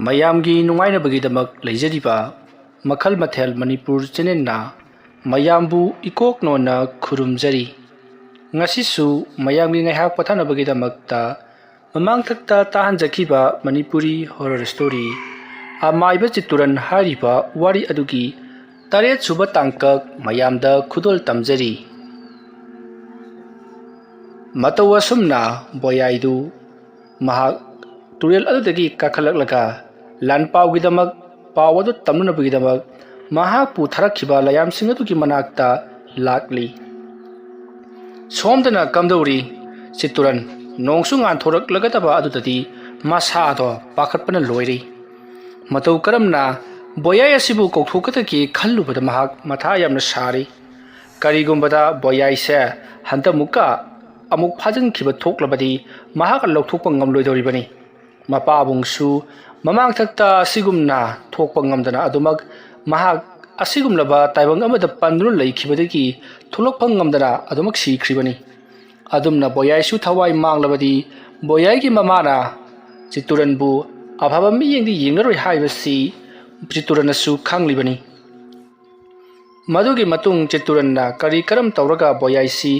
ꯃꯌꯥꯝꯒꯤ ꯅꯨꯡꯉꯥꯏꯅꯕꯒꯤꯗꯃꯛ ꯂꯩꯖꯔꯤꯕ ꯃꯈꯜ ꯃꯊꯦꯜ ꯃꯅꯤꯄꯨꯔ ꯆꯦꯅꯦꯜꯅ ꯃꯌꯥꯝꯕꯨ ꯏꯀꯣꯛꯅꯣꯟꯅ ꯈꯨꯔꯨꯝꯖꯔꯤ꯫ ꯉꯁꯤꯁꯨ ꯃꯌꯥꯝꯒꯤ ꯉꯥꯏꯍꯥꯛ ꯄꯣꯊꯥꯅꯕꯒꯤꯗꯃꯛꯇ ꯃꯃꯥꯡꯊꯛꯇ ꯇꯥꯍꯟꯖꯈꯤꯕ ꯃꯅꯤꯄꯨꯔꯤ ꯍꯣꯔꯔ ꯁ꯭ꯇꯣꯔꯤ ꯑꯃꯥꯏꯕ ꯆꯤꯇꯨꯔꯟ ꯍꯥꯏꯔꯤꯕ ꯋꯥꯔꯤ ꯑꯗꯨꯒꯤ 8ꯁꯨꯕ ꯇꯥꯡꯀꯛ ꯃꯌꯥꯝꯗ ꯈꯨꯗꯣꯜ ꯇꯝꯖꯔꯤ꯫ ꯃꯇꯧ ꯑꯁꯨꯝꯅ ꯕꯣꯌꯥꯏꯗꯨ ꯃꯍꯥꯛ ꯇꯨꯔꯦꯜ ꯑꯗꯨꯗꯒꯤ ꯀꯥꯈꯠꯂꯛꯂꯒ ꯂꯥꯟꯄꯥꯎꯒꯤꯗꯃꯛ ꯄꯥꯎ ꯑꯗꯨ ꯇꯝꯅꯅꯕꯒꯤꯗꯃꯛ ꯃꯍꯥꯛꯄꯨ ꯊꯥꯔꯛꯈꯤꯕ ꯂꯥꯌꯥꯝꯁꯤꯡ ꯑꯗꯨꯒꯤ ꯃꯅꯥꯛꯇ ꯂꯥꯛꯂꯤ꯫ ꯁꯣꯝꯗꯅ ꯀꯝꯗꯧꯔꯤ ꯆꯤꯇꯨꯔꯟ ꯅꯣꯡꯁꯨ ꯉꯥꯟꯊꯣꯔꯛꯂꯒꯗꯕ ꯑꯗꯨꯗꯗꯤ ꯃꯁꯥꯗꯣ ꯄꯥꯈꯠꯄꯅ ꯂꯣꯏꯔꯤ꯫ ꯃꯇꯧ ꯀꯔꯝꯅ ꯕꯣꯌꯥꯏ ꯑꯁꯤꯕꯨ ꯀꯧꯊꯣꯛꯀꯗꯒꯦ ꯈꯜꯂꯨꯕꯗ ꯃꯍꯥꯛ ꯃꯊꯥ ꯌꯥꯝꯅ ꯁꯥꯔꯤ꯫ ꯀꯔꯤꯒꯨꯝꯕꯗ ꯕꯣꯌꯥꯏꯁꯦ ꯍꯟꯗꯛꯃꯨꯛꯀ ꯑꯃꯨꯛ ꯐꯥꯖꯤꯟꯈꯤꯕ ꯊꯣꯛꯂꯕꯗꯤ ꯃꯍꯥꯛ ꯂꯧꯊꯣꯛꯄ ꯉꯝꯂꯣꯏꯗꯧꯔꯤꯕꯅꯤ꯫ ꯃꯄꯥꯕꯨꯡꯁꯨ ꯃꯃꯥꯡꯊꯛꯇ ꯑꯁꯤꯒꯨꯝꯅ ꯊꯣꯛꯄ ꯉꯝꯗꯅ ꯑꯗꯨꯃꯛ ꯃꯍꯥꯛ ꯑꯁꯤꯒꯨꯝꯂꯕ ꯇꯥꯏꯕꯪ ꯑꯃꯗ ꯄꯟꯗꯨꯅ ꯂꯩꯈꯤꯕꯗꯒꯤ ꯊꯣꯛꯂꯛꯄ ꯉꯝꯗꯅ ꯑꯗꯨꯃꯛ ꯁꯤꯈ꯭ꯔꯤꯕꯅꯤ꯫ ꯑꯗꯨꯝꯅ ꯕꯣꯌꯥꯏꯁꯨ ꯊꯋꯥꯏ ꯃꯥꯡꯂꯕꯗꯤ ꯕꯣꯌꯥꯏꯒꯤ ꯃꯃꯥꯅ ꯆꯤꯇꯨꯔꯟꯕꯨ ꯑꯐꯕ ꯃꯤꯠꯌꯦꯡꯗꯤ ꯌꯦꯡꯂꯔꯣꯏ ꯍꯥꯏꯕꯁꯤ ꯆꯤꯇꯨꯔꯟꯅꯁꯨ ꯈꯪꯂꯤꯕꯅꯤ꯫ ꯃꯗꯨꯒꯤ ꯃꯇꯨꯡ ꯆꯤꯇꯨꯔꯟꯅ ꯀꯔꯤ ꯀꯔꯝ ꯇꯧꯔꯒ ꯕꯣꯌꯥꯏꯁꯤ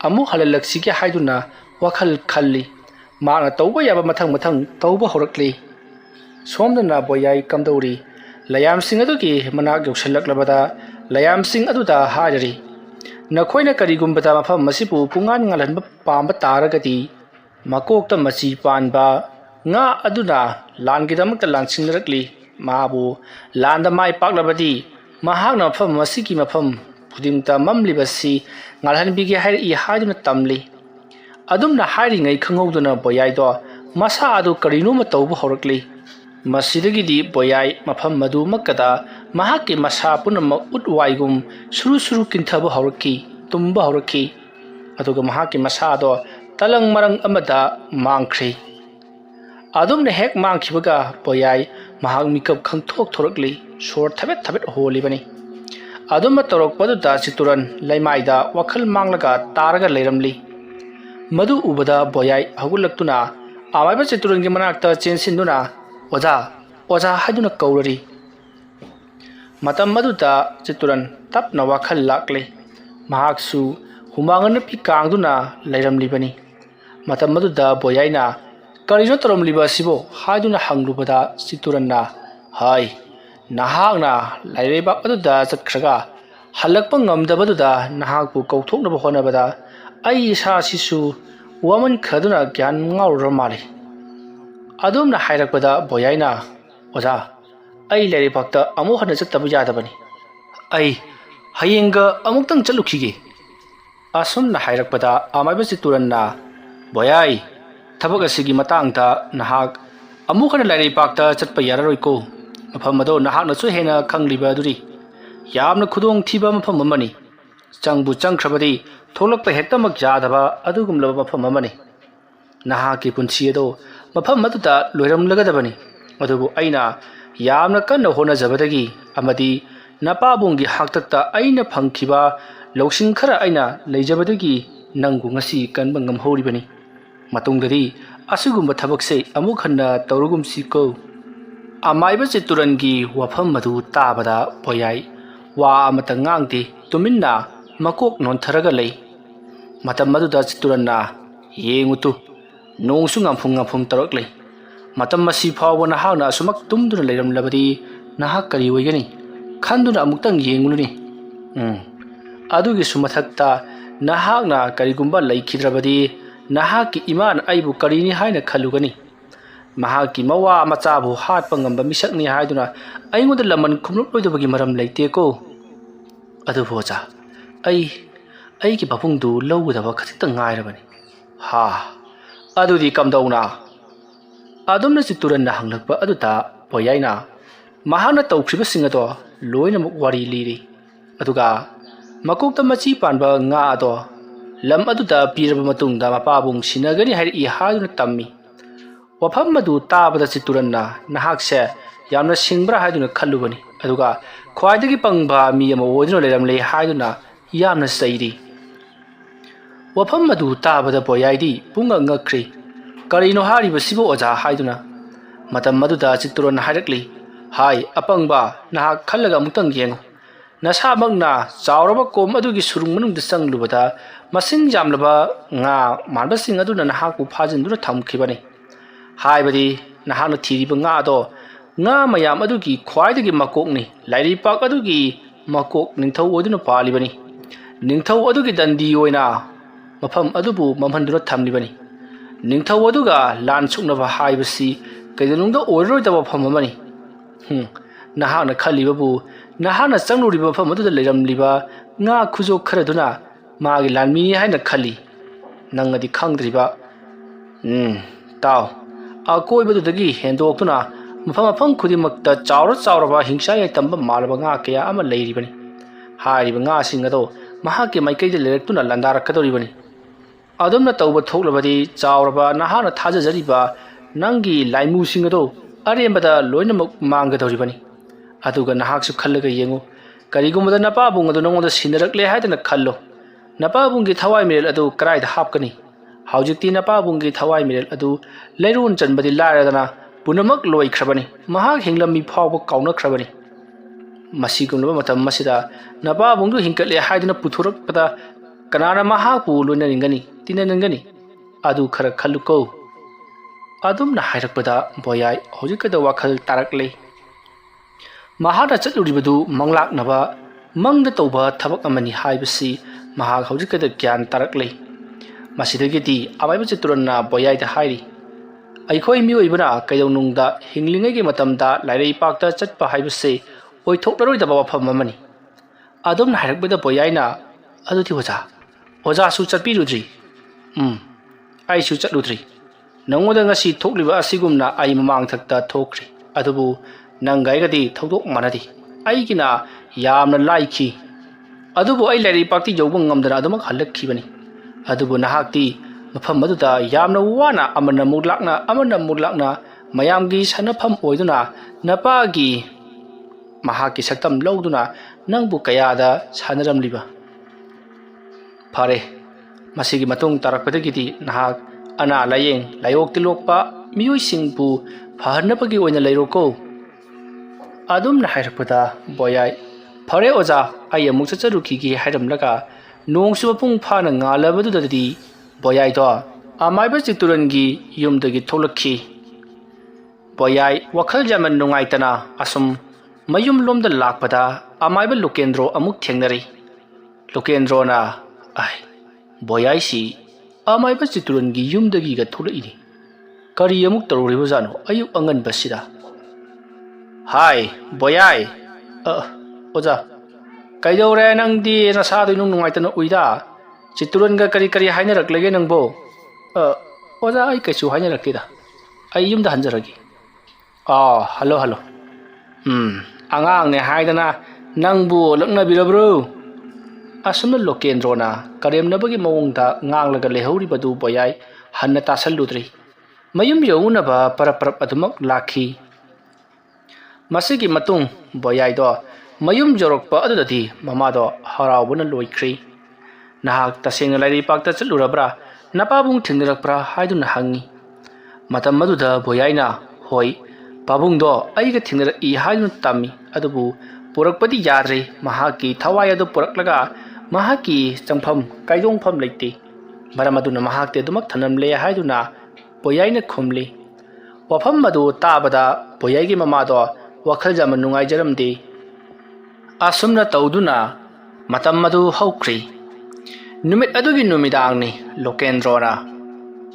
ꯑꯃꯨꯛ ꯍꯜꯍꯜꯂꯛꯁꯤꯒꯦ ꯍꯥꯏꯗꯨꯅ ꯋꯥꯈꯜ ꯈꯜꯂꯤ꯫ ꯃꯍꯥꯛꯅ ꯇꯧꯕ ꯌꯥꯕ ꯃꯊꯪ ꯇꯧꯕ ꯍꯧꯔꯛꯂꯤ꯫ ꯁꯣꯝꯗꯅ ꯕꯣꯌꯥꯏ ꯀꯝꯗꯧꯔꯤ ꯂꯥꯌꯥꯝꯁꯤꯡ ꯑꯗꯨꯒꯤ ꯃꯅꯥꯛ ꯌꯧꯁꯤꯜꯂꯛꯂꯕꯗ ꯂꯥꯌꯥꯝꯁꯤꯡ ꯑꯗꯨꯗ ꯍꯥꯏꯔꯔꯤ, ꯅꯈꯣꯏꯅ ꯀꯔꯤꯒꯨꯝꯕꯗ ꯃꯐꯝ ꯑꯁꯤꯕꯨ ꯄꯨꯡꯉꯥꯟ ꯉꯥꯜꯍꯟꯕ ꯄꯥꯝꯕ ꯇꯥꯔꯒꯗꯤ ꯃꯀꯣꯛꯇ ꯃꯆꯤ ꯄꯥꯟꯕ ꯉꯥ ꯑꯗꯨꯅ ꯂꯥꯟꯒꯤꯗꯃꯛꯇ ꯂꯥꯟꯁꯤꯟꯅꯔꯛꯂꯤ꯫ ꯃꯥꯕꯨ ꯂꯥꯟꯗ ꯃꯥꯏ ꯄꯥꯛꯂꯕꯗꯤ ꯃꯍꯥꯛꯅ ꯃꯐꯝ ꯑꯁꯤꯒꯤ ꯃꯐꯝ ꯈꯨꯗꯤꯡꯃꯛꯇ ꯃꯝꯂꯤꯕꯁꯤ ꯉꯥꯜꯍꯟꯕꯤꯒꯦ ꯍꯥꯏꯔꯛꯏ ꯍꯥꯏꯗꯨꯅ ꯇꯝꯂꯤ꯫ ꯑꯗꯨꯝꯅ ꯍꯥꯏꯔꯤꯉꯩ ꯈꯪꯍꯧꯗꯅ ꯕꯣꯌꯥꯏꯗꯣ ꯃꯁꯥ ꯑꯗꯨ ꯀꯔꯤꯅꯣꯃ ꯇꯧꯕ ꯍꯧꯔꯛꯂꯤ꯫ ꯃꯁꯤꯗꯒꯤꯗꯤ ꯕꯣꯌꯥꯏ ꯃꯐꯝ ꯃꯗꯨꯃꯛꯀꯗ ꯃꯍꯥꯛꯀꯤ ꯃꯁꯥ ꯄꯨꯝꯅꯃꯛ ꯎꯠ ꯋꯥꯏꯒꯨꯝ ꯁꯨꯔꯨ ꯁꯨꯔꯨ ꯀꯤꯟꯊꯕ ꯍꯧꯔꯛꯈꯤ, ꯇꯨꯝꯕ ꯍꯧꯔꯛꯈꯤ꯫ ꯑꯗꯨꯒ ꯃꯍꯥꯛꯀꯤ ꯃꯁꯥꯗꯣ ꯇꯂꯪ ꯃꯔꯪ ꯑꯃꯗ ꯃꯥꯡꯈ꯭ꯔꯤ꯫ ꯑꯗꯨꯝꯅ ꯍꯦꯛ ꯃꯥꯡꯈꯤꯕꯒ ꯕꯣꯌꯥꯏ ꯃꯍꯥꯛ ꯃꯤꯀꯞ ꯈꯪꯊꯣꯛ ꯊꯣꯔꯛꯂꯤ, ꯁꯣꯔ ꯊꯕꯦꯠ ꯊꯕꯦꯠ ꯍꯣꯜꯂꯤꯕꯅꯤ꯫ ꯑꯗꯨꯝꯅ ꯇꯧꯔꯛꯄꯗꯨꯗ ꯆꯤꯇꯨꯔꯟ ꯂꯩꯃꯥꯏꯗ ꯋꯥꯈꯜ ꯃꯥꯡꯂꯒ ꯇꯥꯔꯒ ꯂꯩꯔꯝꯂꯤ꯫ ꯃꯗꯨ ꯎꯕꯗ ꯕꯣꯌꯥꯏ ꯍꯧꯒꯠꯂꯛꯇꯨꯅ ꯑꯃꯥꯏꯕ ꯆꯤꯇꯨꯔꯟꯒꯤ ꯃꯅꯥꯛꯇ ꯆꯦꯟꯁꯤꯟꯗꯨꯅ ꯑꯣꯖꯥ ꯑꯣꯖꯥ ꯍꯥꯏꯗꯨꯅ ꯀꯧꯔꯔꯤ꯫ ꯃꯇꯝ ꯑꯗꯨꯗ ꯆꯤꯇꯨꯔꯟ ꯇꯞꯅ ꯋꯥꯈꯜ ꯂꯥꯛꯂꯤ꯫ ꯃꯍꯥꯛꯁꯨ ꯍꯨꯃꯥꯡ ꯑꯅꯞꯄꯤ ꯀꯥꯡꯗꯨꯅ ꯂꯩꯔꯝꯂꯤꯕꯅꯤ꯫ ꯃꯇꯝ ꯑꯗꯨꯗ ꯕꯣꯌꯥꯏꯅ ꯀꯔꯤꯅꯣ ꯇꯧꯔꯝꯂꯤꯕ ꯑꯁꯤꯕꯣ ꯍꯥꯏꯗꯨꯅ ꯍꯪꯂꯨꯕꯗ ꯆꯤꯇꯨꯔꯟꯅ ꯍꯥꯏ, ꯅꯍꯥꯛꯅ ꯂꯥꯏꯔꯩꯕꯥꯛ ꯑꯗꯨꯗ ꯆꯠꯈ꯭ꯔꯒ ꯍꯜꯂꯛꯄ ꯉꯝꯗꯕꯗꯨꯗ ꯅꯍꯥꯛꯄꯨ ꯀꯧꯊꯣꯛꯅꯕ ꯍꯣꯠꯅꯕꯗ ꯑꯩ ꯏꯁꯥꯁꯤꯁꯨ ꯋꯥꯃꯟꯈ꯭ꯔꯗꯨꯅ ꯒ꯭ꯌꯥꯟ ꯉꯥꯎꯔꯨꯔ ꯃꯥꯜꯂꯤ꯫ ꯑꯗꯨꯝꯅ ꯍꯥꯏꯔꯛꯄꯗ ꯕꯣꯌꯥꯏꯅ ꯑꯣꯖꯥ, ꯑꯩ ꯂꯥꯏꯔꯩꯕꯥꯛꯇ ꯑꯃꯨꯛ ꯍꯟꯅ ꯆꯠꯇꯕ ꯌꯥꯗꯕꯅꯤ꯫ ꯑꯩ ꯍꯌꯦꯡꯒ ꯑꯃꯨꯛꯇꯪ ꯆꯠꯂꯨꯈꯤꯒꯦ꯫ ꯑꯁꯨꯝꯅ ꯍꯥꯏꯔꯛꯄꯗ ꯑꯃꯥꯏꯕ ꯆꯤꯇꯨꯔꯟꯅ ꯕꯣꯌꯥꯏ, ꯊꯕꯛ ꯑꯁꯤꯒꯤ ꯃꯇꯥꯡꯗ ꯅꯍꯥꯛ ꯑꯃꯨꯛ ꯍꯟꯅ ꯂꯥꯏꯔꯩꯕꯥꯛꯇ ꯆꯠꯄ ꯌꯥꯔꯔꯣꯏꯀꯣ꯫ ꯃꯐꯝ ꯑꯗꯣ ꯅꯍꯥꯛꯅꯁꯨ ꯍꯦꯟꯅ ꯈꯪꯂꯤꯕ ꯑꯗꯨꯅꯤ꯫ ꯌꯥꯝꯅ ꯈꯨꯗꯣꯡꯊꯤꯕ ꯃꯐꯝ ꯑꯃꯅꯤ꯫ ꯆꯪꯕꯨ ꯆꯪꯈ꯭ꯔꯕꯗꯤ ꯊꯣꯛꯂꯛꯄ ꯍꯦꯛꯇꯃꯛ ꯌꯥꯗꯕ ꯑꯗꯨꯒꯨꯝꯂꯕ ꯃꯐꯝ ꯑꯃꯅꯤ꯫ ꯅꯍꯥꯛꯀꯤ ꯄꯨꯟꯁꯤ ꯑꯗꯣ ꯃꯐꯝ ꯑꯗꯨꯗ ꯂꯣꯏꯔꯝꯂꯒꯗꯕꯅꯤ꯫ ꯑꯗꯨꯕꯨ ꯑꯩꯅ ꯌꯥꯝꯅ ꯀꯟꯅ ꯍꯣꯠꯅꯖꯕꯗꯒꯤ ꯑꯃꯗꯤ ꯅꯄꯥꯕꯨꯡꯒꯤ ꯍꯥꯛꯇꯛꯇ ꯑꯩꯅ ꯐꯪꯈꯤꯕ ꯂꯧꯁꯤꯡ ꯈꯔ ꯑꯩꯅ ꯂꯩꯖꯕꯗꯒꯤ ꯅꯪꯕꯨ ꯉꯁꯤ ꯀꯟꯕ ꯉꯝꯍꯧꯔꯤꯕꯅꯤ꯫ ꯃꯇꯨꯡꯗꯗꯤ ꯑꯁꯤꯒꯨꯝꯕ ꯊꯕꯛꯁꯦ ꯑꯃꯨꯛ ꯍꯟꯅ ꯇꯧꯔꯒꯨꯝꯁꯤꯀꯣ꯫ ꯑꯃꯥꯏꯕ ꯆꯤꯇꯨꯔꯟꯒꯤ ꯋꯥꯐꯝ ꯑꯗꯨ ꯇꯥꯕꯗ ꯕꯣꯌꯥꯏ ꯋꯥ ꯑꯃꯇ ꯉꯥꯡꯗꯦ, ꯇꯨꯃꯤꯟꯅ ꯃꯀꯣꯛ ꯅꯣꯟꯊꯔꯒ ꯂꯩ꯫ ꯃꯇꯝ ꯑꯗꯨꯗ ꯆꯤꯇꯨꯔꯟꯅ ꯌꯦꯡꯉꯨꯇꯨ, ꯅꯣꯡꯁꯨ ꯉꯥꯝꯐꯨꯝ ꯇꯧꯔꯛꯂꯤ꯫ ꯃꯇꯝ ꯑꯁꯤ ꯐꯥꯎꯕ ꯅꯍꯥꯛꯅ ꯑꯁꯨꯃꯛ ꯇꯨꯝꯗꯨꯅ ꯂꯩꯔꯝꯂꯕꯗꯤ ꯅꯍꯥꯛ ꯀꯔꯤ ꯑꯣꯏꯒꯅꯤ ꯈꯟꯗꯨꯅ ꯑꯃꯨꯛꯇꯪ ꯌꯦꯡꯂꯨꯅꯤ꯫ ꯑꯗꯨꯒꯤꯁꯨ ꯃꯊꯛꯇ ꯅꯍꯥꯛꯅ ꯀꯔꯤꯒꯨꯝꯕ ꯂꯩꯈꯤꯗ꯭ꯔꯕꯗꯤ ꯅꯍꯥꯛꯀꯤ ꯏꯃꯥꯅ ꯑꯩꯕꯨ ꯀꯔꯤꯅꯤ ꯍꯥꯏꯅ ꯈꯜꯂꯨꯒꯅꯤ? ꯃꯍꯥꯛꯀꯤ ꯃꯋꯥ ꯃꯆꯥꯕꯨ ꯍꯥꯠꯄ ꯉꯝꯕ ꯃꯤꯁꯛꯅꯤ ꯍꯥꯏꯗꯨꯅ ꯑꯩꯉꯣꯟꯗ ꯂꯃꯟ ꯈꯨꯝꯂꯛꯂꯣꯏꯗꯕꯒꯤ ꯃꯔꯝ ꯂꯩꯇꯦꯀꯣ꯫ ꯑꯗꯨꯕꯨ ꯑꯣꯖꯥ, ꯑꯩꯒꯤ ꯃꯕꯨꯡꯗꯨ ꯂꯧꯒꯗꯕ ꯈꯖꯤꯛꯇꯪ ꯉꯥꯏꯔꯕꯅꯤ꯫ ꯍꯥ, ꯑꯗꯨꯗꯤ ꯀꯝꯗꯧꯅ? ꯑꯗꯨꯝꯅ ꯆꯤꯇꯨꯔꯟꯅ ꯍꯪꯂꯛꯄ ꯑꯗꯨꯗ ꯕꯣꯌꯥꯏꯅ ꯃꯍꯥꯛꯅ ꯇꯧꯈ꯭ꯔꯤꯕꯁꯤꯡ ꯑꯗꯣ ꯂꯣꯏꯅꯃꯛ ꯋꯥꯔꯤ ꯂꯤꯔꯤ꯫ ꯑꯗꯨꯒ ꯃꯀꯣꯛꯇ ꯃꯆꯤ ꯄꯥꯟꯕ ꯉꯥ ꯑꯗꯣ ꯂꯝ ꯑꯗꯨꯗ ꯄꯤꯔꯕ ꯃꯇꯨꯡꯗ ꯃꯄꯥꯕꯨꯡ ꯁꯤꯟꯅꯒꯅꯤ ꯍꯥꯏꯔꯛꯏ ꯍꯥꯏꯗꯨꯅ ꯇꯝꯃꯤ꯫ ꯋꯥꯐꯝ ꯑꯗꯨ ꯇꯥꯕꯗ ꯆꯤꯇꯨꯔꯟꯅ ꯅꯍꯥꯛꯁꯦ ꯌꯥꯝꯅ ꯁꯤꯡꯕ꯭ꯔꯥ ꯍꯥꯏꯗꯨꯅ ꯈꯜꯂꯨꯕꯅꯤ, ꯑꯗꯨꯒ ꯈ꯭ꯋꯥꯏꯗꯒꯤ ꯄꯪꯕ ꯃꯤ ꯑꯃ ꯑꯣꯏꯗꯨꯅ ꯂꯩꯔꯝꯂꯦ ꯍꯥꯏꯗꯨꯅ ꯌꯥꯝꯅ ꯆꯩꯔꯤ꯫ ꯋꯥꯐꯝ ꯑꯗꯨ ꯇꯥꯕꯗ ꯕꯣꯌꯥꯏꯗꯤ ꯄꯨꯡꯉꯛ ꯉꯛꯈ꯭ꯔꯤ꯫ ꯀꯔꯤꯅꯣ ꯍꯥꯏꯔꯤꯕꯁꯤꯕꯨ ꯑꯣꯖꯥ ꯍꯥꯏꯗꯨꯅ Matam maduda Chituran harakli. Hai, apangba, na kalaga mutang yengo. Nasa magna, sauraba kom adugi surung manung disang lubata, masing jamlaba nga manbasing adu na nahaku pajin dura tam kibani. Hai badi, nahano tiriba nga do, nga mayam adugi kwaidagi makok ni, lairi pak adugi makok ningthaw oduna palibani. Ningthaw adugi dandi oina, mafam adubu mamhandura thamlibani. Ningthaw aduga lan suknaba hai basi, kaidunungda oiroi daba phamamani. Nahana khalibabu, nahana changluriba pham aduda leiramliba nga khujo kharaduna magi lanmi haina khali. Nangadi khangdriba. Tao. Akoibadudagi hendoktuna mafam khudimakta chauraba hingsa yai tamba malaba nga kaya ama leiribani. Hairiba nga singado mahaki maikaida lerektuna landarakadoribani. Adumna tauba thoklabadi chauraba nahana thajajariba nangi laimu singado arembada loinamak mangadoribani. Aduga nahaksu khallaga yengo karigumada napabung adu nangonda sinarakle haidana khallo. Napabunggi thawai mirel adu karaida hapkani. Haujikti napabunggi thawai mirel adu leirun chanbadi lairadana punamak loikrabani. Mahak hinglammi phawba kaunakhrabani. Masigumlaba matam masida napabungdu hingkatle haidana puthurakpada kanana mahakpu loinaringani tinanangani. Adu khara khalluko. Adumna hairakpada boyai hojikada wakhal tarakle. Mahada chatluribadu manglaknaba mangda tauba thabak amani haibasi mahak hojikada gyan tarakle. Masidagiti Amaiba Chituranna boyai da hairi. Aikhoi mioibana kaidaunungda hinglingagi matamda lairei pakta chatpa haibase oithoklaroi wafam amani. Adumna hairakbada boyaina aduti oja su chatpirudri. Ai su chatludri. Nangoda ngasi thokliba asigumna ai mamang thakta thokri. Adubu nangaigadi thodok manadi. Aigina yamna laiki. Adubu ai lairei pakti yobang ngamdana adumak halakkibani. Adubu nahakti mafam maduda yamna wana amana muglakna mayamgi sanafam oiduna napagi mahaki saktam lauduna nangbu kayada sanaramliba. Pare masigi matung tarakpadagiti nahak ana layeng layok tilokpa miyoisingpu fahanapagi oina lairoko. Adum na hairakpada boyai pare oja ai amuk chacharukigi hairamlaga nongsuba pung phana ngalabadudadi boyai do Amaiba Chiturangi yumdagi tholakhi. Boyai wakhal jaman nungaitana asum mayum lomda lakpada Amaiba Lokendro amuk thengnari. Lokendro na ai boyai si Amaiba Chiturangi yumdagi ga tholaini. Kari amuk taruriba jano ayuk angan basida. Hai boyai oja kaidore nangdi nasadu nung nungaitana uida Chituran ga kari hainaraklage nangbo. Oja ai kaisu hainarakida. Ai yumda hanjaragi. Hello. Angang ne haidana nangbu laknabirabro. Asumna Lokendro na karemnabagi mawongda nganglaga lehauribadu boyai hanna tasalludri. Mayum yaunaba paraparap adumak lakhi. Masigi matung boyai do mayum jorokpa adudadi mamado haraubuna loikri. Nahak tasengna lairi pakta chalurabra napabung thingrakpra haiduna hangi. Matam maduda boyaina hoi pabung do aiga thingrak I haiduna tammi adubu purakpadi yadre mahaki thawai adu puraklaga mahaki changpham kaidongpham leite. Maramaduna mahakte adumak thanamle haiduna boyaina khumli. Wafam madu tabada boyaigi mamado wakhal jaman nungai jaramde. Asumna tauduna matam madu haukri. Numit adugi numidangni Lokendro na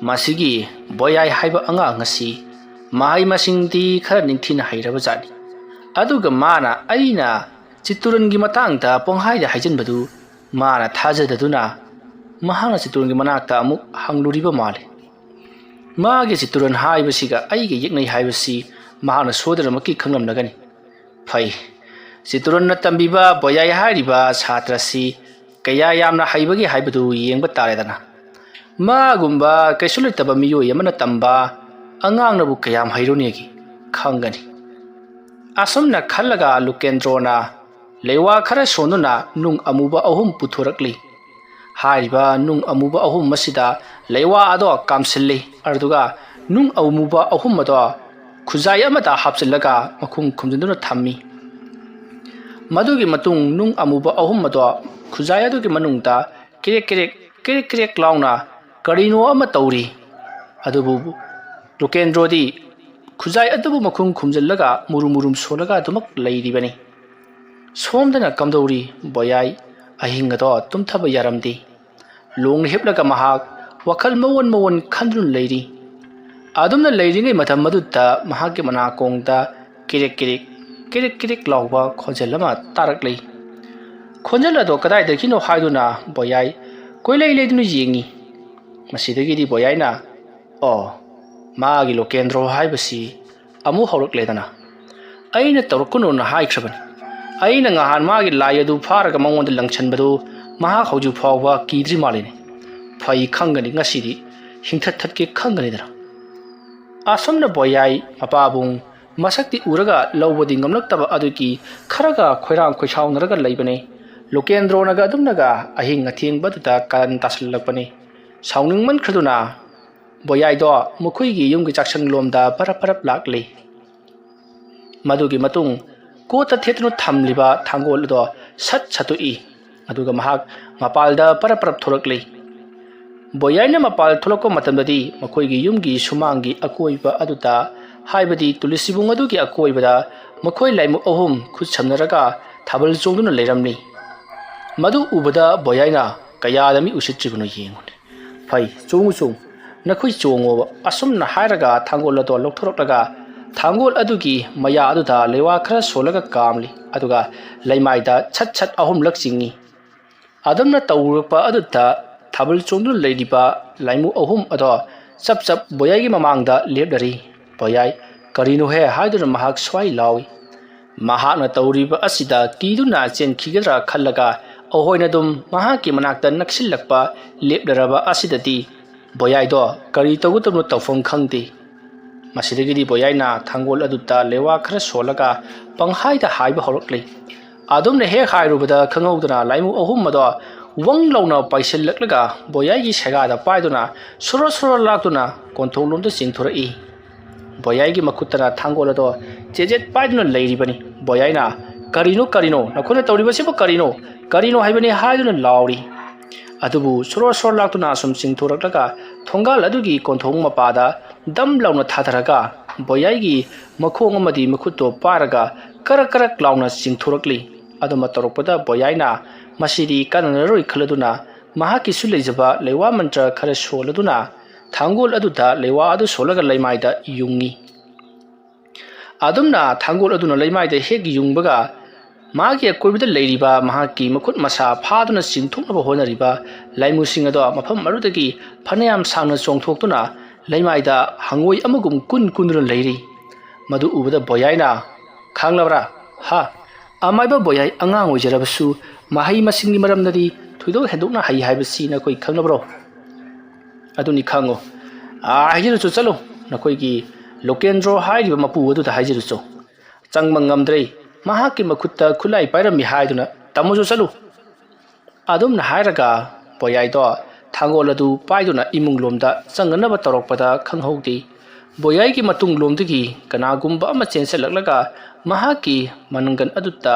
masigi boyai haiba anga ngasi mahai masingdi khara ningthina hairabajani. Aduga mana aina Chiturangi matangta ponghaida haijanbadu mana thajadaduna mahana Chiturangi manakta amuk hangluriba male. Magi Chituran haibasiga aige yeknai haibasi mahana sodaramaki khanglamnagani. Phai Chituran na tambiba boyai hairiba satrasi kaya yamna haibagi haibadu yengba taredana. Magumba kaisulitaba miyo yamana tamba angangnabu kayam hairunegi khangani. Asumna khallaga Lokendro na lewa khara sonuna nung amuba ahum puthorakli. Hairiba nung amuba ahum masida lewa ado kamsilli arduga nung amuba ahum ado khuzai amata hapchillaga makhung khumjinduna thammi madugi matung nung amuba ahum mado khuzai adugi manungta kirek launa karino ama tauri adubu Lokendrodi khuzai adubu makhung khumjillaga murum solaga dumak leiribani somdana kamdori boyai ahingado tumthaba yaramdi long hiplaga mahak wakhal mawon khandrun leiri adumna leiringai matham madutta mahake manakongda kirek lawba khonjelama taraklei khonjelado kadai dakino haiduna boyai koilai leidunu yengi masidagidi boyaina magi Lokendro haibasi amu haurakledana aina tawrakuno na haikrabani aina ngahan magi layadu pharaga mangonda langchanbadu maha hauju phawwa kidri malini phai khangani ngasidi hingthatke khangani dara asomna boyai apabung masakti uraga lawbodi ngamlaktaba aduki kharaga khoirang khoisaunaraga leibane Lokendro naga adumnaga ahing athing baduta karan taslakpani sauningman khaduna boyai do mukhuigi yumgi chaksan lomda parap lakli madugi matung kota thetnu thamliba thangol do satui aduga mahak mapalda parap thorakli boyai na mapal tholoko matamdadi mukhuigi yumgi sumangi akoiba aduta haibadi tulisibung adugi akoibada mukhoi laimu ahum khut samnaraga thabal chongduna leiramni madu ubada boyai na kayadami usitribuno yengun phai chongu nakhui chongo asumna hairaga thangol do lokthoroklaga thangol adugi maya aduda lewa khara solaga kamli aduga leimaida chat ahum lakchingi adamna tawrupa aduta thabal chongdu leidiba laimu ahum ado chap boyai gi mamangda lepdari boyai karino he haiduna mahak swai lawi mahakna tawriba asida kiduna chen khigadra khallaga ahoina dum mahaki manakta naksilakpa lepdaraba asidati boyai do kari tawutamno tawfam khangti masidagidi boyai na thangol aduta lewa khara solaga panghaida haiba horokli adumna he hairubada khangawduna laimu ahum mado wang launa paisellaklaga boyai gi segada paiduna suro laktuna kontholomda singthorai boyai gi makutana thangol do jejet paiduna leiribani boyai na karino nakhona tawribasiba karino haibani haiduna lauri adubu suro laktuna sum singthoraklaga thongal adugi konthong mapada dam launa thataraga boyai gi makhong amadi makhutto paraga karak launa singthorakli aduma torokpada boyai na masidi kananaroi khaladuna mahaki suleijaba lewa mantra khara soladuna thangol aduda lewa adu solaga leimaida yungi adumna thangol aduna leimaida heg yungbaga magi koibida leiriba mahaki makhut masa phaduna singthoknaba honariba laimusing ado mafam marudagi phanayam sangna chongthoktuna leimaida hangoi amagum kun leiri madu ubada boyaina khanglabra ha amaiba boyai angang ojarabasu mahai masingni maramnadi thuido hedokna hai haibasi na koi khanglabro aduni khango hajiru chu chalo na koi gi Lokendro hairiba mapu adu da hajiru chu changmangamdrei mahaki makutta khulai pairami haiduna tamuju chalu adum na hairaga boyai do thangol adu paiduna imung lomda changanaba torokpada khanghauti boyai gi matung lomdigi kanagumba ama chenselaklaga mahaki manangan adutta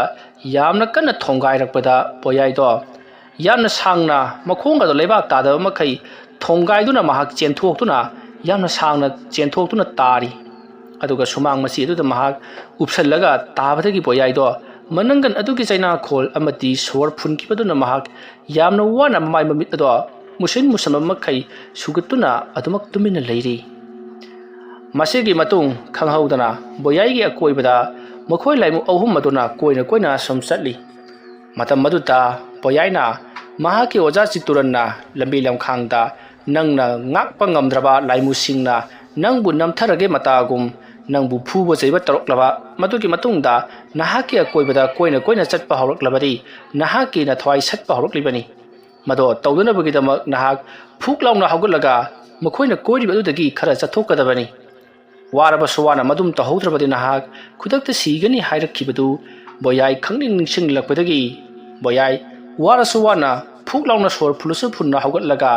yamna kana thongairakpada boyai do yamna sangna makhonga do lebak tada makai thongaiduna mahak chenthokduna yamna sangna chenthokduna tari aduga sumang masi aduda mahak upsallaga tabadagi boyai do manangan adugi chaina khol amati sor phunkibaduna mahak yamna wana mai mamit ado musin musama makai sugatuna adumak tumina leiri masigi matung khanghaudana boyai gi akoibada makhoi laimu ahum maduna koina somsatli matam maduta boyaina mahaki oja Chituran na lambi lamkhangda nangna ngakpa ngamdraba laimu singna nangbu namtharage matagum nangbu phubo cheiba taroklaba madugi matungda nahaki akoibada koina chatpa horoklabari nahaki na thwai satpa horoklibani mado tawduna bagidama nahak phuklauna hagulaga makhoina koiriba adudagi khara chathokadabani waraba suwana madum tahoudrabadi nahak khudakta sigani hairakibadu boyai khangning ningsinglakpadagi boyai wara suwana phuklauna sor phulusu phunna haugatlaga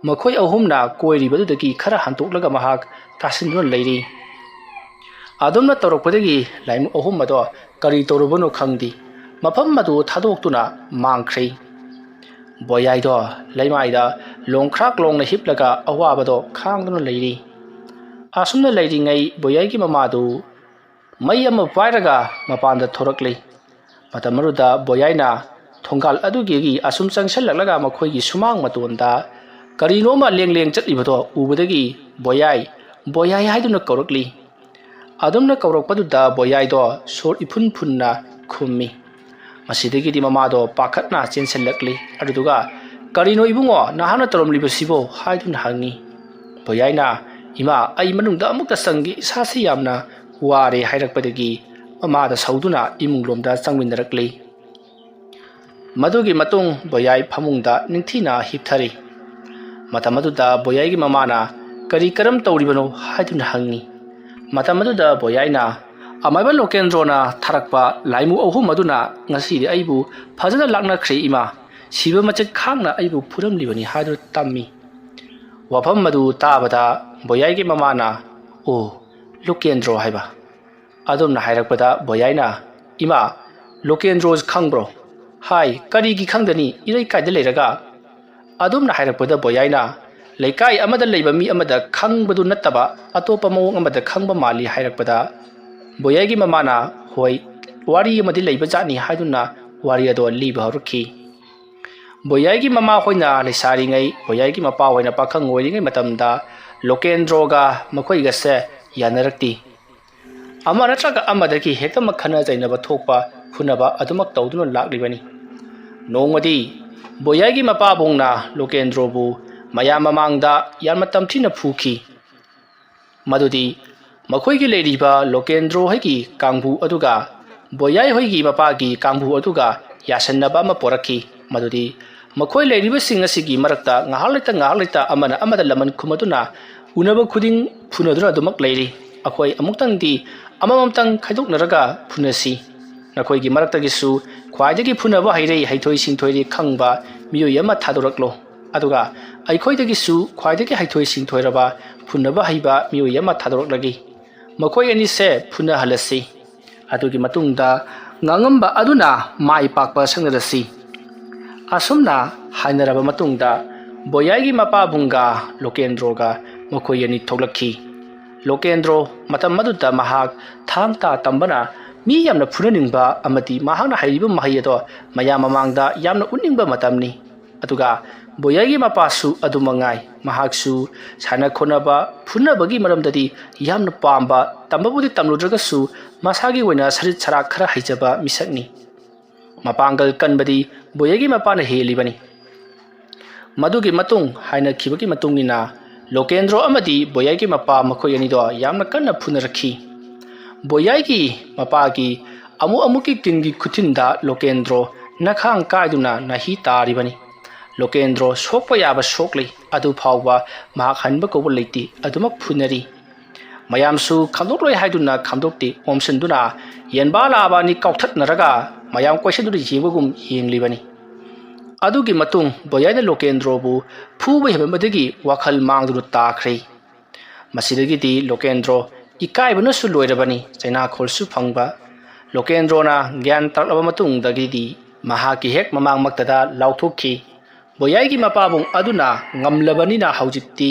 makhoi ahumna koiribadudagi khara hantoklaga mahak tasinrun leiri ꯑꯗꯨꯝꯅ ꯇꯧꯔꯛꯄꯗꯒꯤ ꯂꯥꯏꯃꯨ ꯑꯍꯨꯝ ꯑꯗꯣ ꯀꯔꯤ ꯇꯧꯔꯨꯕꯅꯣ ꯈꯪꯗꯦ ꯃꯐꯝ ꯑꯗꯨ ꯊꯥꯗꯣꯛꯇꯨꯅ ꯃꯥꯡꯈ꯭ꯔꯦ ꯕꯣꯌꯥꯏꯗꯣ ꯂꯩꯃꯥꯏꯗ ꯂꯣꯡꯈ꯭ꯔꯥꯛ ꯂꯣꯡꯅ ꯍꯤꯞꯂꯒ ꯑꯋꯥꯕꯗꯣ ꯈꯥꯡꯗꯨꯅ ꯂꯩꯔꯤ ꯑꯁꯨꯝꯅ ꯂꯩꯔꯤꯉꯩ ꯕꯣꯌꯥꯏꯒꯤ ꯃꯃꯥꯗꯨ ꯃꯩ ꯑꯃ ꯄꯥꯏꯔꯒ ꯃꯄꯥꯟꯗ ꯊꯣꯔꯛꯂꯤ ꯃꯇꯝ ꯑꯗꯨꯗ ꯕꯣꯌꯥꯏꯅ ꯊꯣꯡꯒꯥꯜ ꯑꯗꯨꯒꯤ ꯑꯁꯨꯝ ꯆꯪꯁꯜꯂꯛꯂꯒ ꯃꯈꯣꯏꯒꯤ ꯁꯨꯃꯥꯡ ꯃꯇꯣꯟꯗ ꯀꯔꯤꯅꯣꯃ ꯂꯦꯡ ꯆꯠꯂꯤꯕꯗꯣ ꯎꯕꯗꯒꯤ ꯕꯣꯌꯥꯏ ꯍꯥꯏꯗꯨꯅ ꯀꯧꯔꯛꯂꯤ ꯑꯗꯨꯝꯅ ꯀꯧꯔꯛꯄꯗꯨꯗ ꯕꯣꯌꯥꯏꯗꯣ ꯁꯣꯔ ꯏꯐꯨꯟ ꯐꯨꯟꯅ ꯈꯨꯝꯃꯤ ꯃꯁꯤꯗꯒꯤꯗꯤ ꯃꯃꯥꯗꯣ ꯄꯥꯈꯠꯅ ꯆꯦꯟꯁꯤꯜꯂꯛꯂꯤ ꯑꯗꯨꯗꯨꯒ ꯀꯔꯤꯅꯣ ꯏꯕꯨꯡꯉꯣ ꯅꯍꯥꯛꯅ ꯇꯧꯔꯝꯂꯤꯕꯁꯤꯕꯣ ꯍꯥꯏꯗꯨꯅ ꯍꯪꯉꯤ ꯕꯣꯌꯥꯏꯅ ꯏꯃꯥ ꯑꯩ ꯃꯅꯨꯡꯗ ꯑꯃꯨꯛꯇ ꯆꯪꯒꯦ ꯏꯁꯥꯁꯤ ꯌꯥꯝꯅ ꯋꯥꯔꯦ ꯍꯥꯏꯔꯛꯄꯗꯒꯤ ꯃꯃꯥꯗ ꯁꯧꯗꯨꯅ ꯏꯃꯨꯡꯂꯣꯝꯗ ꯆꯪꯃꯤꯟꯅꯔꯛꯂꯤ ꯃꯗꯨꯒꯤ ꯃꯇꯨꯡ ꯕꯣꯌꯥꯏ ꯐꯃꯨꯡꯗ ꯅꯤꯡꯊꯤꯅ ꯍꯤꯞꯊꯔꯤ ꯃꯇꯝ ꯑꯗꯨꯗ ꯕꯣꯌꯥꯏꯒꯤ ꯃꯃꯥꯅ ꯀꯔꯤ ꯀꯔꯝ ꯇꯧꯔꯤꯕꯅꯣ ꯍꯥꯏꯗꯨꯅ ꯍꯪꯉꯤ ꯃꯇꯝ ꯑꯗꯨꯗ ꯕꯣꯌꯥꯏꯅ ꯑꯃꯥꯏꯕ ꯂꯣꯀꯦꯟꯗ꯭ꯔꯣꯅ ꯊꯥꯔꯛꯄ ꯂꯥꯏꯃꯨ ꯑꯍꯨꯝ ꯑꯗꯨꯅ ꯉꯁꯤꯗꯤ ꯑꯩꯕꯨ ꯐꯖꯅ ꯂꯥꯛꯅꯈ꯭ꯔꯦ ꯏꯃꯥ ꯁꯤꯕ ꯃꯆꯦꯠ ꯈꯥꯡꯅ ꯑꯩꯕꯨ ꯐꯨꯔꯝꯂꯤꯕꯅꯤ ꯍꯥꯏꯗꯨꯅ ꯇꯝꯃꯤ ꯋꯥꯐꯝ ꯑꯗꯨ ꯇꯥꯕꯗ ꯕꯣꯌꯥꯏꯒꯤ ꯃꯃꯥꯅ ꯑꯣ ꯂꯣꯀꯦꯟꯗ꯭ꯔꯣ ꯍꯥꯏꯕ ꯑꯗꯨꯝꯅ ꯍꯥꯏꯔꯛꯄꯗ ꯕꯣꯌꯥꯏꯅ ꯏꯃꯥ ꯂꯣꯀꯦꯟꯗ꯭ꯔꯣ ꯈꯪꯕ꯭ꯔꯣ ꯍꯥꯏ ꯀꯔꯤꯒꯤ ꯈꯪꯗꯅꯤ ꯏꯔꯩꯀꯥꯏꯗ ꯂꯩꯔꯒ ꯑꯗꯨꯝꯅ ꯍꯥꯏꯔꯛꯄꯗ ꯕꯣꯌꯥꯏꯅ ꯂꯩꯀꯥꯏ ꯑꯃꯗ ꯂꯩꯕ ꯃꯤ ꯑꯃꯗ ꯈꯪꯕꯗꯨ ꯅꯠꯇꯕ ꯑꯇꯣꯞꯄ ꯃꯑꯣꯡ ꯑꯃꯗ ꯈꯪꯕ ꯃꯥꯜꯂꯤ ꯍꯥꯏꯔꯛꯄꯗ ꯕꯣꯌꯥꯏꯒꯤ ꯃꯃꯥꯅ ꯍꯣꯏ ꯋꯥꯔꯤ ꯑꯃꯗꯤ ꯂꯩꯕꯖꯥꯠꯅꯤ ꯍꯥꯏꯗꯨꯅ ꯋꯥꯔꯤ ꯑꯗꯣ ꯂꯤꯕ ꯍꯧꯔꯛꯈꯤ ꯕꯣꯌꯥꯏꯒꯤ ꯃꯃꯥ ꯍꯣꯏꯅ ꯂꯩꯁꯥꯔꯤꯉꯩ ꯕꯣꯌꯥꯏꯒꯤ ꯃꯄꯥ ꯍꯣꯏꯅ ꯄꯥꯈꯪ ꯑꯣꯏꯔꯤꯉꯩ ꯃꯇꯝꯗ ꯂꯣꯀꯦꯟꯗ꯭ꯔꯣꯒ ꯃꯈꯣꯏꯒꯁꯦ ꯌꯥꯅꯔꯛꯇꯤ ꯑꯃ ꯅꯠꯇ꯭ꯔꯒ ꯑꯃꯗꯒꯤ ꯍꯦꯛꯇꯃꯛ ꯈꯟꯅ ꯆꯩꯅꯕ ꯊꯣꯛꯄ ꯐꯨꯅꯕ ꯑꯗꯨꯃꯛ ꯇꯧꯗꯨꯅ ꯂꯥꯛꯂꯤꯕꯅꯤ ꯅꯣꯡꯃꯗꯤ ꯕꯣꯌꯥꯏꯒꯤ ꯃꯄꯥꯕꯨꯡꯅ ꯂꯣꯀꯦꯟꯗ꯭ꯔꯣꯕꯨ ꯃꯌꯥꯝ ꯃꯃꯥꯡꯗ ꯌꯥꯝꯅ ꯇꯝꯊꯤꯅ ꯐꯨꯈꯤ ꯃꯗꯨꯗꯤ ꯃꯈꯣꯏꯒꯤ ꯂꯩꯔꯤꯕ ꯂꯣꯀꯦꯟꯗ꯭ꯔꯣ ꯍꯣꯏꯒꯤ ꯀꯥꯡꯕꯨ ꯑꯗꯨꯒ ꯕꯣꯌꯥꯏ ꯍꯣꯏꯒꯤ ꯃꯄꯥꯒꯤ ꯀꯥꯡꯕꯨ ꯑꯗꯨꯒ ꯌꯥꯁꯟꯅꯕ ꯑꯃ ꯄꯣꯔꯛꯈꯤ ꯃꯗꯨꯗꯤ ꯃꯈꯣꯏ ꯂꯩꯔꯤꯕꯁꯤꯡ ꯑꯁꯤꯒꯤ ꯃꯔꯛꯇ ꯉꯥꯏꯍꯥꯛ ꯂꯩꯇ ꯑꯃꯅ ꯑꯃꯗ ꯂꯃꯟ ꯈꯨꯝꯃꯗꯨꯅ ꯎꯅꯕ ꯈꯨꯗꯤꯡ ꯐꯨꯅꯗꯨꯅ ꯑꯗꯨꯃꯛ ꯂꯩꯔꯤ ꯑꯩꯈꯣꯏ ꯑꯃꯨꯛꯇꯪꯗꯤ ꯑꯃꯃꯝꯇꯪ ꯈꯥꯏꯗꯣꯛꯅꯔꯒ ꯐꯨꯅꯁꯤ ꯅꯈꯣꯏꯒꯤ ꯃꯔꯛꯇꯒꯤꯁꯨ ꯈ꯭ꯋꯥꯏꯗꯒꯤ ꯐꯨꯅꯕ ꯍꯩꯔꯩ ꯍꯩꯊꯣꯏ ꯁꯤꯡꯊꯣꯏꯔꯤ ꯈꯪꯕ ꯃꯤꯑꯣꯏ ꯑꯃ ꯊꯥꯗꯣꯔꯛꯂꯣ ꯑꯗꯨꯒ ꯑꯩꯈꯣꯏꯗꯒꯤꯁꯨ ꯈ꯭ꯋꯥꯏꯗꯒꯤ ꯍꯩꯊꯣꯏ ꯁꯤꯡꯊꯣꯏꯔꯕ ꯐꯨꯅꯕ ꯍꯩꯕ ꯃꯤꯑꯣꯏ ꯑꯃ ꯊꯥꯗꯣꯔꯛꯂꯒꯤ ꯃꯈꯣꯏ ꯑꯅꯤꯁꯦ ꯐꯨꯅꯍꯜꯂꯁꯤ ꯑꯗꯨꯒꯤ ꯃꯇꯨꯡꯗ ꯉꯥꯡꯉꯝꯕ ꯑꯗꯨꯅ ꯃꯥꯏ ꯄꯥꯛꯄ ꯁꯛꯅꯔꯁꯤ ꯑꯁꯨꯝꯅ ꯍꯥꯏꯅꯔꯕ ꯃꯇꯨꯡꯗ ꯕꯣꯌꯥꯏꯒꯤ ꯃꯄꯥꯕꯨꯡꯒ ꯂꯣꯀꯦꯟꯗ꯭ꯔꯣꯒ ꯃꯈꯣꯏ ꯑꯅꯤ ꯊꯣꯛꯂꯛꯈꯤ ꯂꯣꯀꯦꯟꯗ꯭ꯔꯣ ꯃꯇꯝ ꯑꯗꯨꯗ ꯃꯍꯥꯛ ꯊꯥꯡ ꯇꯥ ꯇꯝꯕꯅ ꯃꯤ ꯌꯥꯝꯅ ꯐꯨꯅꯅꯤꯡꯕ ꯑꯃꯗꯤ ꯃꯍꯥꯛꯅ ꯍꯩꯔꯤꯕ ꯃꯍꯩ ꯑꯗꯣ ꯃꯌꯥꯝ ꯃꯃꯥꯡꯗ ꯌꯥꯝꯅ ꯎꯠꯅꯤꯡꯕ ꯃꯇꯝꯅꯤ ꯑꯗꯨꯒ ꯕꯣꯌꯥꯏꯒꯤ ꯃꯄꯥꯁꯨ ꯑꯗꯨꯃꯉꯥꯏ ꯃꯍꯥꯛꯁꯨ ꯁꯥꯟꯅ ꯈꯣꯠꯅꯕ ꯐꯨꯅꯕꯒꯤ ꯃꯔꯝꯗꯗꯤ ꯌꯥꯝꯅ ꯄꯥꯝꯕ ꯇꯝꯕꯕꯨꯗꯤ ꯇꯝꯂꯨꯗ꯭ꯔꯒꯁꯨ ꯃꯁꯥꯒꯤ ꯑꯣꯏꯅ ꯁꯔꯤꯠ ꯁꯔꯥꯛ ꯈꯔ ꯍꯩꯖꯕ ꯃꯤꯁꯛꯅꯤ ꯃꯄꯥꯡꯒꯜ ꯀꯟꯕꯗꯤ ꯕꯣꯌꯥꯏꯒꯤ ꯃꯄꯥꯅ ꯍꯦꯜꯂꯤꯕꯅꯤ ꯃꯗꯨꯒꯤ ꯃꯇꯨꯡ ꯍꯥꯏꯅꯈꯤꯕꯒꯤ ꯃꯇꯨꯡꯏꯟꯅ ꯂꯣꯀꯦꯟꯗ꯭ꯔꯣ ꯑꯃꯗꯤ ꯕꯣꯌꯥꯏꯒꯤ ꯃꯄꯥ ꯃꯈꯣꯏ ꯑꯅꯤꯗꯣ ꯌꯥꯝꯅ ꯀꯟꯅ ꯐꯨꯅꯔꯛꯈꯤ ꯕꯣꯌꯥꯏꯒꯤ ꯃꯄꯥꯒꯤ ꯑꯃꯨꯛꯀꯤ ꯀꯤꯟꯒꯤ ꯈꯨꯊꯤꯟꯗ ꯂꯣꯀꯦꯟꯗ꯭ꯔꯣ ꯅꯈꯥꯡ ꯀꯥꯏꯗꯨꯅ ꯅꯥꯍꯤ ꯇꯥꯔꯤꯕꯅꯤ ꯂꯣꯀꯦꯟꯗ꯭ꯔꯣ ꯁꯣꯛꯄ ꯌꯥꯕ ꯁꯣꯛꯂꯤ ꯑꯗꯨ ꯐꯥꯎꯕ ꯃꯍꯥꯛ ꯍꯟꯕ ꯀꯧꯕ ꯂꯩꯇꯦ ꯑꯗꯨꯃꯛ ꯐꯨꯅꯔꯤ ꯃꯌꯥꯝꯁꯨ ꯈꯪꯗꯣꯛꯂꯣꯏ ꯍꯥꯏꯗꯨꯅ ꯈꯪꯗꯣꯛꯇꯦ ꯑꯣꯝꯁꯤꯟꯗꯨꯅ ꯌꯦꯟꯕꯥ ꯂꯥꯕ ꯑꯅꯤ ꯀꯥꯎꯊꯠꯅꯔꯒ ꯃꯌꯥꯝ ꯀꯣꯏꯁꯤꯟꯗꯨꯅ ꯌꯦꯡꯕꯒꯨꯝ ꯌꯦꯡꯂꯤꯕꯅꯤ ꯑꯗꯨꯒꯤ ꯃꯇꯨꯡ ꯕꯣꯌꯥꯏꯅ ꯂꯣꯀꯦꯟꯗ꯭ꯔꯣꯕꯨ ꯐꯨꯕ ꯍꯦꯟꯃꯟꯕꯗꯒꯤ ꯋꯥꯈꯜ ꯃꯥꯡꯗꯨꯅ ꯇꯥꯈ꯭ꯔꯦ ꯃꯁꯤꯗꯒꯤꯗꯤ ꯂꯣꯀꯦꯟꯗ꯭ꯔꯣ ꯏꯀꯥꯏꯕꯅꯁꯨ ꯂꯣꯏꯔꯕꯅꯤ ꯆꯩꯅꯥꯈꯣꯜꯁꯨ ꯐꯪꯕ ꯂꯣꯀꯦꯟꯗ꯭ꯔꯣꯅ ꯒ꯭ꯌꯥꯟ ꯇꯥꯔꯛꯂꯕ ꯃꯇꯨꯡꯗꯒꯤꯗꯤ ꯃꯍꯥꯛꯀꯤ ꯍꯦꯛ ꯃꯃꯥꯡꯃꯛꯇꯗ ꯂꯥꯎꯊꯣꯛꯈꯤ ꯕꯣꯌꯥꯏꯒꯤ ꯃꯄꯥꯕꯨꯡ ꯑꯗꯨꯅ ꯉꯝꯂꯕꯅꯤꯅ ꯍꯧꯖꯤꯛꯇꯤ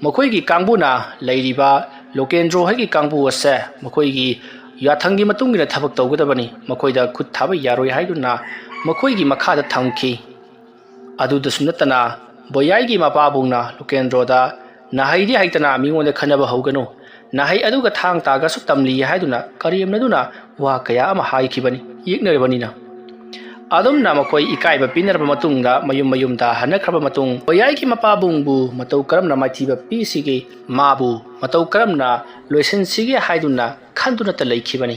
ꯃꯈꯣꯏꯒꯤ ꯀꯥꯡꯕꯨꯅ ꯂꯩꯔꯤꯕ ꯂꯣꯀꯦꯟꯗ꯭ꯔꯣ ꯍꯣꯏꯒꯤ ꯀꯥꯡꯕꯨ ꯑꯁꯦ ꯃꯈꯣꯏꯒꯤ ꯌꯥꯊꯪꯒꯤ ꯃꯇꯨꯡꯏꯟꯅ ꯊꯕꯛ ꯇꯧꯒꯗꯕꯅꯤ ꯃꯈꯣꯏꯗ ꯈꯨꯠ ꯊꯥꯕ ꯌꯥꯔꯣꯏ ꯍꯥꯏꯗꯨꯅ ꯃꯈꯣꯏꯒꯤ ꯃꯈꯥꯗ ꯊꯝꯈꯤ ꯑꯗꯨꯗꯁꯨ ꯅꯠꯇꯅ ꯕꯣꯌꯥꯏꯒꯤ ꯃꯄꯥꯕꯨꯡꯅ ꯂꯣꯀꯦꯟꯗ꯭ꯔꯣꯗ ꯅꯍꯩꯗꯤ ꯍꯩꯇꯅ ꯃꯤꯉꯣꯟꯗ ꯈꯟꯅꯕ ꯍꯧꯒꯅꯨ ꯅꯍꯩ ꯑꯗꯨꯒ ꯊꯥꯡ ꯇꯥꯒꯁꯨ ꯇꯝꯂꯤ ꯍꯥꯏꯗꯨꯅ ꯀꯔꯦꯝꯅꯗꯨꯅ ꯋꯥ ꯀꯌꯥ ꯑꯃ ꯍꯥꯏꯈꯤꯕꯅꯤ ꯌꯦꯛꯅꯔꯕꯅꯤꯅ ꯑꯗꯨꯝꯅ ꯃꯈꯣꯏ ꯏꯀꯥꯏꯕ ꯄꯤꯅꯔꯕ ꯃꯇꯨꯡꯗ ꯃꯌꯨꯝꯗ ꯍꯟꯅꯈ꯭ꯔꯕ ꯃꯇꯨꯡ ꯕꯣꯌꯥꯏꯒꯤ ꯃꯄꯥꯕꯨꯡꯕꯨ ꯃꯇꯧ ꯀꯔꯝꯅ ꯃꯥꯏꯊꯤꯕ ꯄꯤꯁꯤꯒꯦ ꯃꯥꯕꯨ ꯃꯇꯧ ꯀꯔꯝꯅ ꯂꯣꯏꯁꯤꯟꯁꯤꯒꯦ ꯍꯥꯏꯗꯨꯅ ꯈꯟꯗꯨꯅꯇ ꯂꯩꯈꯤꯕꯅꯤ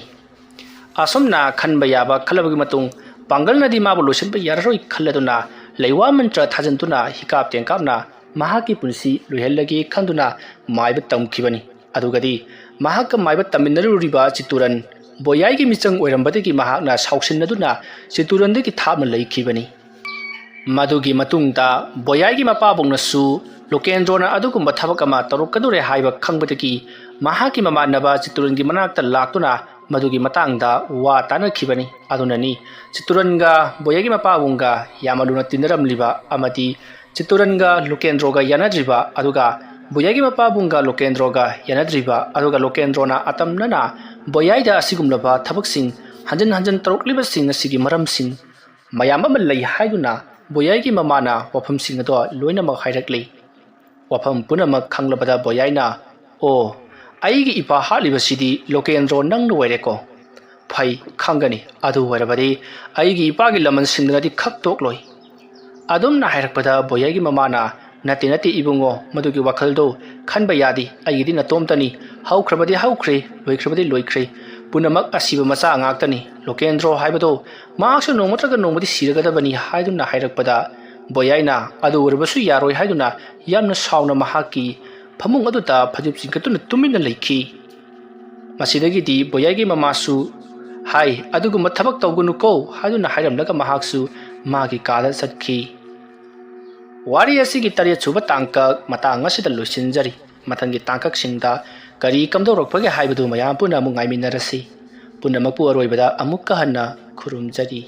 ꯑꯁꯨꯝꯅ ꯈꯟꯕ ꯌꯥꯕ ꯈꯜꯂꯕꯒꯤ ꯃꯇꯨꯡ ꯄꯥꯡꯒꯜꯅꯗꯤ ꯃꯥꯕꯨ ꯂꯣꯏꯁꯤꯟꯕ ꯌꯥꯔꯔꯣꯏ ꯈꯜꯂꯗꯨꯅ ꯂꯩꯋꯥ ꯃꯟꯇ꯭ꯔ ꯊꯥꯖꯟꯗꯨꯅ ꯍꯤꯀꯥꯞ ꯇꯦꯡꯀꯥꯞꯅ ꯃꯍꯥꯛꯀꯤ ꯄꯨꯟꯁꯤ ꯂꯣꯏꯍꯜꯂꯒꯦ ꯈꯟꯗꯨꯅ ꯃꯥꯏꯕ ꯇꯝꯈꯤꯕꯅꯤ ꯑꯗꯨꯒꯗꯤ ꯃꯍꯥꯛꯀ ꯃꯥꯏꯕ ꯇꯝꯃꯤꯟꯅꯔꯨꯔꯤꯕ ꯆꯤꯇꯨꯔꯟ ꯕꯣꯌꯥꯏꯒꯤ ꯃꯤꯆꯪ ꯑꯣꯏꯔꯝꯕꯗꯒꯤ ꯃꯍꯥꯛꯅ ꯁꯥꯎꯁꯤꯟꯅꯗꯨꯅ ꯆꯤꯇꯨꯔꯟꯗꯒꯤ ꯊꯥꯞꯅ ꯂꯩꯈꯤꯕꯅꯤ ꯃꯗꯨꯒꯤ ꯃꯇꯨꯡꯗ ꯕꯣꯌꯥꯏꯒꯤ ꯃꯄꯥꯕꯨꯡꯅꯁꯨ ꯂꯣꯀꯦꯟꯗ꯭ꯔꯣꯅ ꯑꯗꯨꯒꯨꯝꯕ ꯊꯕꯛ ꯑꯃ ꯇꯧꯔꯛꯀꯗꯣꯔꯦ ꯍꯥꯏꯕ ꯈꯪꯕꯗꯒꯤ ꯃꯍꯥꯛꯀꯤ ꯃꯃꯥꯟꯅꯕ ꯆꯤꯇꯨꯔꯟꯒꯤ ꯃꯅꯥꯛꯇ ꯂꯥꯛꯇꯨꯅ ꯃꯗꯨꯒꯤ ꯃꯇꯥꯡꯗ ꯋꯥ ꯇꯥꯟꯅꯈꯤꯕꯅꯤ ꯑꯗꯨꯅꯅꯤ ꯆꯤꯇꯨꯔꯟꯒ ꯕꯣꯌꯥꯏꯒꯤ ꯃꯄꯥꯕꯨꯡꯒ ꯌꯥꯝꯅ ꯂꯨꯅ ꯇꯤꯟꯅꯔꯝꯂꯤꯕ ꯑꯃꯗꯤ ꯆꯤꯇꯨꯔꯟꯒ ꯂꯣꯀꯦꯟꯗ꯭ꯔꯣꯒ ꯌꯥꯅꯗ꯭ꯔꯤꯕ ꯑꯗꯨꯒ ꯕꯣꯌꯥꯏꯒꯤ ꯃꯄꯥꯕꯨꯡꯒ ꯂꯣꯀꯦꯟꯗ꯭ꯔꯣꯒ ꯌꯥꯅꯗ꯭ꯔꯤꯕ ꯑꯗꯨꯒ ꯂꯣꯀꯦꯟꯗ꯭ꯔꯣꯅ ꯑꯇꯝꯅꯅ ꯕꯣꯌꯥꯏꯗ ꯑꯁꯤꯒꯨꯝꯂꯕ ꯊꯕꯛꯁꯤꯡ ꯍꯟꯖꯤꯟ ꯍꯟꯖꯤꯟ ꯇꯧꯔꯛꯂꯤꯕꯁꯤꯡ ꯑꯁꯤꯒꯤ ꯃꯔꯝꯁꯤꯡ ꯃꯌꯥꯝ ꯑꯃ ꯂꯩ ꯍꯥꯏꯗꯨꯅ ꯕꯣꯌꯥꯏꯒꯤ ꯃꯃꯥꯅ ꯋꯥꯐꯝꯁꯤꯡ ꯑꯗꯣ ꯂꯣꯏꯅꯃꯛ ꯍꯥꯏꯔꯛꯂꯤ ꯋꯥꯐꯝ ꯄꯨꯝꯅꯃꯛ ꯈꯪꯂꯕꯗ ꯕꯣꯌꯥꯏꯅ ꯑꯣ ꯑꯩꯒꯤ ꯏꯄꯥ ꯍꯥꯠꯂꯤꯕꯁꯤꯗꯤ ꯂꯣꯀꯦꯟꯗ꯭ꯔꯣ ꯅꯪꯅ ꯑꯣꯏꯔꯦꯀꯣ ꯐꯩ ꯈꯪꯒꯅꯤ ꯑꯗꯨ ꯑꯣꯏꯔꯕꯗꯤ ꯑꯩꯒꯤ ꯏꯄꯥꯒꯤ ꯂꯃꯟꯁꯤꯡꯗꯨꯅꯗꯤ ꯈꯛꯇꯣꯛꯂꯣꯏ ꯑꯗꯨꯝꯅ ꯍꯥꯏꯔꯛꯄꯗ ꯕꯣꯌꯥꯏꯒꯤ ꯃꯃꯥꯅ ꯅꯠꯇꯦ ꯏꯕꯨꯡꯉꯣ ꯃꯗꯨꯒꯤ ꯋꯥꯈꯜꯗꯣ ꯈꯟꯕ ꯌꯥꯗꯦ ꯑꯩꯒꯤꯗꯤ ꯅꯇꯣꯝꯇꯅꯤ ꯍꯧꯈ꯭ꯔꯕꯗꯤ ꯍꯧꯈ꯭ꯔꯦ ꯂꯣꯏꯈ꯭ꯔꯕꯗꯤ ꯂꯣꯏꯈ꯭ꯔꯦ ꯄꯨꯝꯅꯃꯛ ꯑꯁꯤꯕ ꯃꯆꯥ ꯉꯥꯛꯇꯅꯤ ꯂꯣꯀꯦꯟꯗ꯭ꯔꯣ ꯍꯥꯏꯕꯗꯣ ꯃꯍꯥꯛꯁꯨ ꯅꯣꯡꯃꯇ꯭ꯔꯒ ꯅꯣꯡꯃꯗꯤ ꯁꯤꯔꯒꯗꯕꯅꯤ ꯍꯥꯏꯗꯨꯅ ꯍꯥꯏꯔꯛꯄꯗ ꯕꯣꯌꯥꯏꯅ ꯑꯗꯨ ꯑꯣꯏꯔꯕꯁꯨ ꯌꯥꯔꯣꯏ ꯍꯥꯏꯗꯨꯅ ꯌꯥꯝꯅ ꯁꯥꯎꯅ ꯃꯍꯥꯛꯀꯤ ꯐꯃꯨꯡ ꯑꯗꯨꯗ ꯐꯩꯖꯨꯞ ꯆꯤꯡꯈꯠꯇꯨꯅ ꯇꯨꯃꯤꯟꯅ ꯂꯩꯈꯤ ꯃꯁꯤꯗꯒꯤꯗꯤ ꯕꯣꯌꯥꯏꯒꯤ ꯃꯃꯥꯁꯨ ꯍꯥꯏ ꯑꯗꯨꯒꯨꯝꯕ ꯊꯕꯛ ꯇꯧꯒꯅꯨꯀꯣ ꯍꯥꯏꯗꯨꯅ ꯍꯥꯏꯔꯝꯂꯒ ꯃꯍꯥꯛꯁꯨ ꯃꯥꯒꯤ ꯀꯥꯗ ꯆꯠꯈꯤ ꯋꯥꯔꯤ ꯑꯁꯤꯒꯤ 7ꯁꯨꯕ ꯇꯥꯡꯀꯛ ꯃꯇꯥꯡ ꯑꯁꯤꯗ ꯂꯣꯏꯁꯤꯟꯖꯔꯤ ꯃꯊꯪꯒꯤ ꯇꯥꯡꯀꯛꯁꯤꯡꯗ ꯀꯔꯤ ꯀꯝꯗꯧꯔꯛꯄꯒꯦ ꯍꯥꯏꯕꯗꯨ ꯃꯌꯥꯝ ꯄꯨꯟꯅ ꯑꯃꯨꯛ ꯉꯥꯏꯃꯤꯟꯅꯔꯁꯤ ꯄꯨꯝꯅꯃꯛꯄꯨ ꯑꯔꯣꯏꯕꯗ ꯑꯃꯨꯛꯀ ꯍꯟꯅ ꯈꯨꯔꯨꯝꯖꯔꯤ